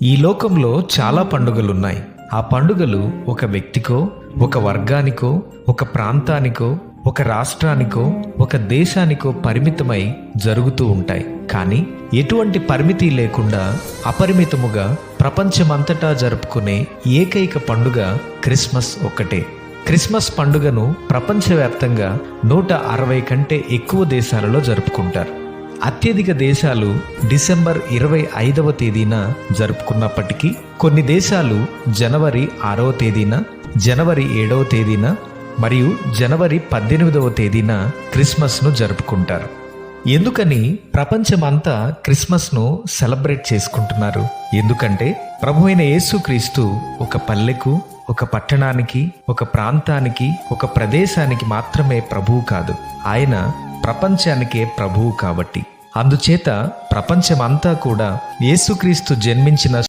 ఈ లోకంలో చాలా పండుగలున్నాయి. ఆ పండుగలు ఒక వ్యక్తికో, ఒక వర్గానికో, ఒక ప్రాంతానికో, ఒక రాష్ట్రానికో, ఒక దేశానికో పరిమితమై జరుగుతూ ఉంటాయి. కానీ ఎటువంటి పరిమితి లేకుండా అపరిమితముగా ప్రపంచమంతటా జరుపుకునే ఏకైక పండుగ క్రిస్మస్ ఒక్కటే. క్రిస్మస్ పండుగను ప్రపంచవ్యాప్తంగా 160 కంటే ఎక్కువ దేశాలలో జరుపుకుంటారు. అత్యధిక దేశాలు డిసెంబర్ 25వ తేదీన జరుపుకున్నప్పటికీ కొన్ని దేశాలు జనవరి 6వ తేదీన, జనవరి 7వ తేదీన మరియు జనవరి 18వ తేదీన క్రిస్మస్ను జరుపుకుంటారు. ఎందుకని ప్రపంచమంతా క్రిస్మస్ను సెలబ్రేట్ చేసుకుంటున్నారు? ఎందుకంటే ప్రభువైన యేసుక్రీస్తు ఒక పల్లెకు, ఒక పట్టణానికి, ఒక ప్రాంతానికి, ఒక ప్రదేశానికి మాత్రమే ప్రభువు కాదు, ఆయన ప్రపంచానికే ప్రభువు. కాబట్టి అందుచేత ప్రపంచమంతా కూడా యేసుక్రీస్తు జన్మించిన